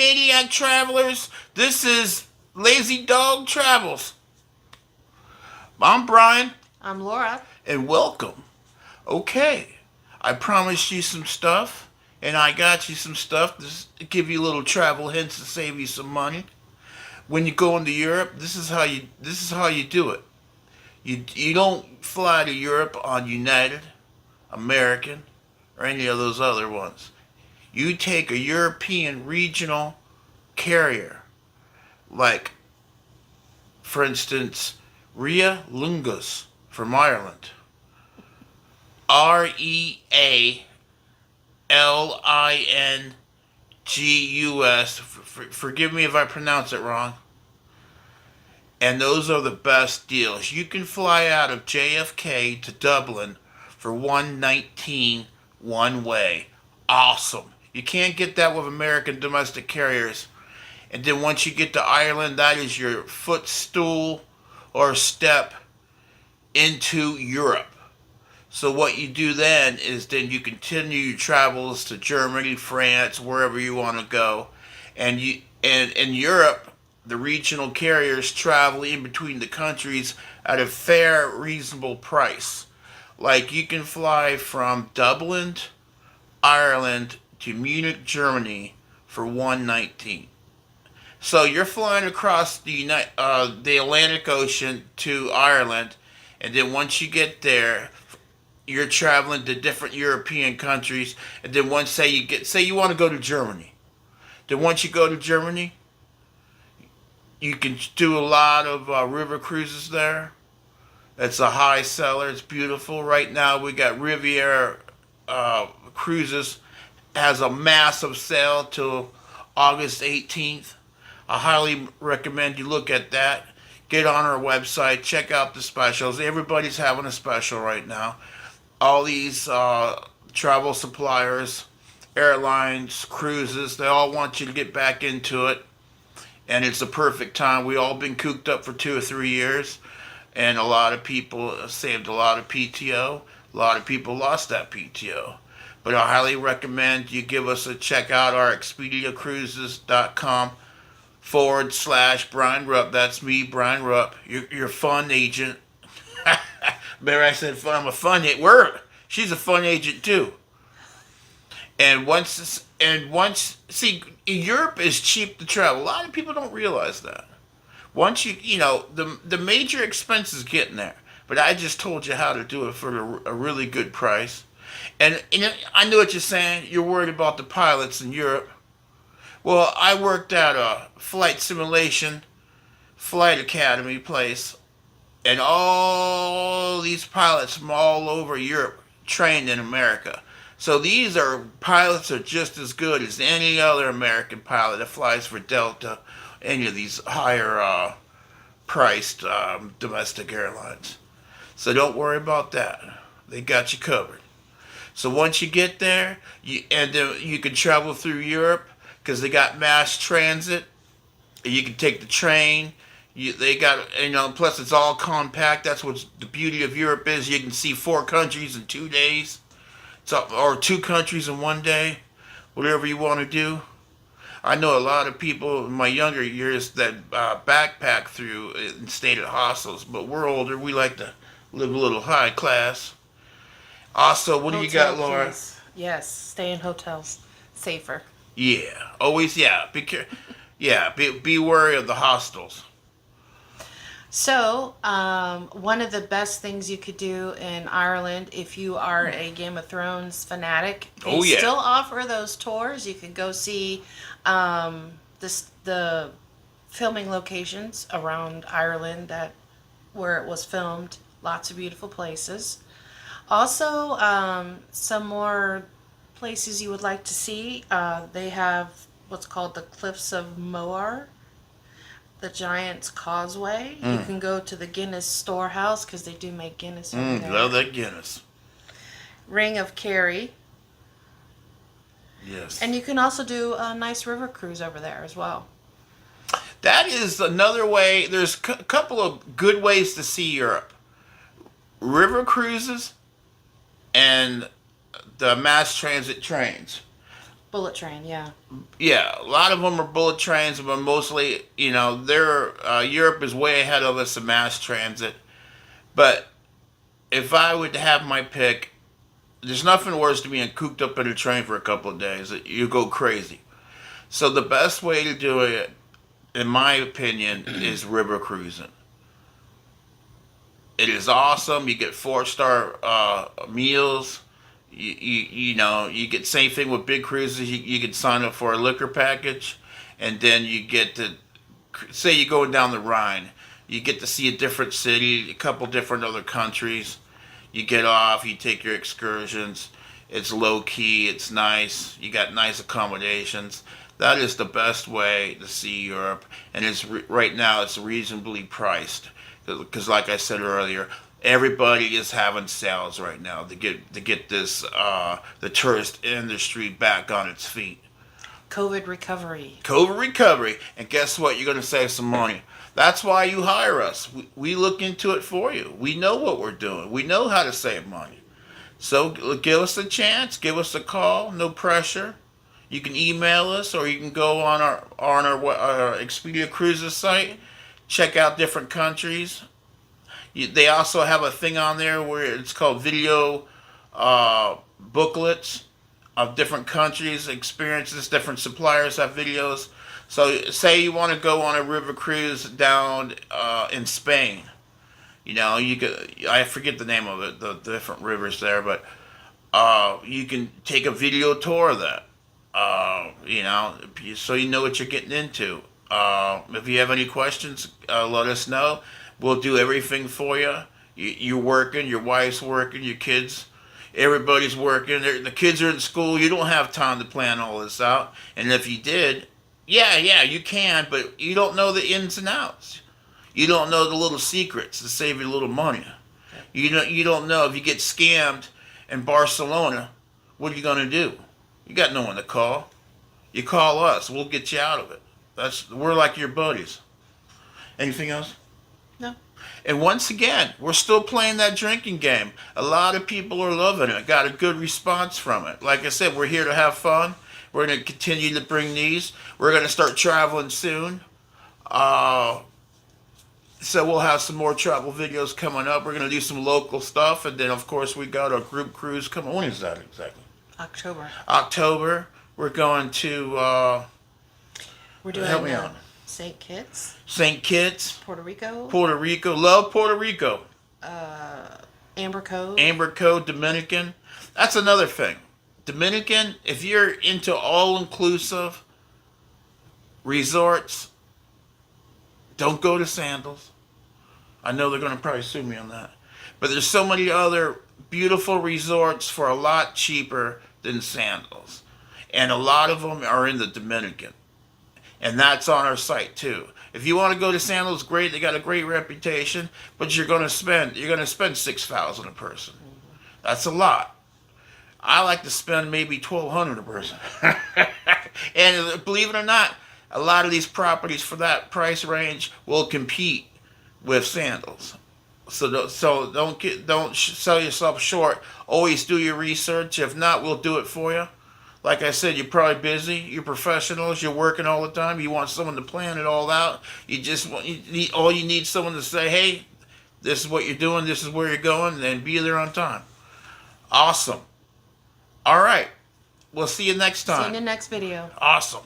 maniac travelers. This is Lazy Dog Travels. I'm Brian, I'm Laura. and welcome. Okay, I promised you some stuff, and I got you some stuff to give you little travel hints to save you some money. When you go into Europe, this is how you do it. You don't fly to Europe on United, American, or any of those other ones. You take a European regional carrier, like, for instance, Ria Lungus from Ireland. REALINGUS. Forgive me if I pronounce it wrong. And those are the best deals. You can fly out of JFK to Dublin for 119 one way. Awesome. You can't get that with American domestic carriers. And then once you get to Ireland, that is your footstool or step into Europe. So what you do then you continue your travels to Germany, France, wherever you want to go. And in Europe, the regional carriers travel in between the countries at a fair, reasonable price. Like you can fly from Dublin, Ireland to Munich, Germany for 119. So you're flying across the Atlantic Ocean to Ireland, and then once you get there, you're traveling to different European countries, and then once say you want to go to Germany, then once you go to Germany, you can do a lot of river cruises there. It's a high seller. It's beautiful. Right now we got Riviera Cruises has a massive sale till August 18th. I highly recommend you look at that. Get on our website, check out the specials. Everybody's having a special right now. All these travel suppliers, airlines, cruises, they all want you to get back into it. And it's the perfect time. We all been cooped up for 2 or 3 years, and a lot of people saved a lot of PTO. A lot of people lost that PTO. But I highly recommend you give us a check out our expediacruises.com/Brian Rupp. That's me, Brian Rupp, your fun agent. Remember I said fun, I'm a fun agent. She's a fun agent too. See, Europe is cheap to travel. A lot of people don't realize that. Once the major expense is getting there. But I just told you how to do it for a really good price. And I know what you're saying. You're worried about the pilots in Europe. Well, I worked at a flight simulation, flight academy place, and all these pilots from all over Europe trained in America. So these pilots are just as good as any other American pilot that flies for Delta, any of these higher priced domestic airlines. So don't worry about that. They got you covered. So once you get there, you can travel through Europe because they got mass transit. You can take the train. They got plus it's all compact. That's what the beauty of Europe is. You can see 4 countries in 2 days, or 2 countries in one day, whatever you want to do. I know a lot of people in my younger years that backpack through and stayed at hostels, but we're older. We like to live a little high class. Also, what do you got, Hotel, Laura? please. Yes, stay in hotels. Safer. Yeah, always. Yeah, be wary of the hostels. So, one of the best things you could do in Ireland, if you are a Game of Thrones fanatic, they Oh yeah. still offer those tours. You can go see the filming locations around Ireland where it was filmed. Lots of beautiful places. Also, some more places you would like to see. They have what's called the Cliffs of Moher, the Giant's Causeway. You can go to the Guinness Storehouse because they do make Guinness over there. Love that Guinness. Ring of Kerry. Yes. And you can also do a nice river cruise over there as well. That is another way. There's a couple of good ways to see Europe. River cruises and the mass transit trains. Bullet train, yeah. Yeah, a lot of them are bullet trains, but mostly, Europe is way ahead of us in mass transit. But if I would have my pick, there's nothing worse than being cooped up in a train for a couple of days. You go crazy. So the best way to do it, in my opinion, is river cruising. It is awesome. You get 4-star meals. You get same thing with big cruises. You can sign up for a liquor package, and then you get to say you're going down the Rhine. You get to see a different city, a couple different other countries. You get off. You take your excursions. It's low key. It's nice. You got nice accommodations. That is the best way to see Europe, and right now it's reasonably priced. Because, like I said earlier, everybody is having sales right now to get this the tourist industry back on its feet. COVID recovery. COVID recovery, and guess what? You're going to save some money. That's why you hire us. We look into it for you. We know what we're doing. We know how to save money. So give us a chance. Give us a call. No pressure. You can email us, or you can go on our Expedia Cruises site. Check out different countries. They also have a thing on there where it's called video booklets of different countries, experiences. Different suppliers have videos. So, say you want to go on a river cruise down in Spain. I forget the name of it, the different rivers there, but you can take a video tour of that. So you know what you're getting into. If you have any questions, let us know. We'll do everything for you. You're working, your wife's working, your kids, everybody's working. The kids are in school. You don't have time to plan all this out. And if you did, yeah, you can, but you don't know the ins and outs. You don't know the little secrets to save you a little money. You don't know if you get scammed in Barcelona, what are you going to do? You got no one to call. You call us. We'll get you out of it. We're like your buddies. Anything else? No. And once again, we're still playing that drinking game. A lot of people are loving it. Got a good response from it. Like I said, we're here to have fun. We're going to continue to bring these. We're going to start traveling soon. So we'll have some more travel videos coming up. We're going to do some local stuff. And then, of course, we got our group cruise coming. When is that exactly? October. We're going to... We're doing help me out. St. Kitts. St. Kitts. Puerto Rico. Love Puerto Rico. Amber Cove. Amber Cove, Dominican. That's another thing. Dominican, if you're into all-inclusive resorts, don't go to Sandals. I know they're going to probably sue me on that. But there's so many other beautiful resorts for a lot cheaper than Sandals. And a lot of them are in the Dominican. And that's on our site too. If you want to go to Sandals, great. They got a great reputation, but you're going to spend $6,000 a person. That's a lot. I like to spend maybe $1,200 a person. And believe it or not, a lot of these properties for that price range will compete with Sandals. So don't sell yourself short. Always do your research. If not, we'll do it for you. Like I said, you're probably busy. You're professionals. You're working all the time. You want someone to plan it all out. You need someone to say, hey, this is what you're doing. This is where you're going, and be there on time. Awesome. All right. We'll see you next time. See you in the next video. Awesome.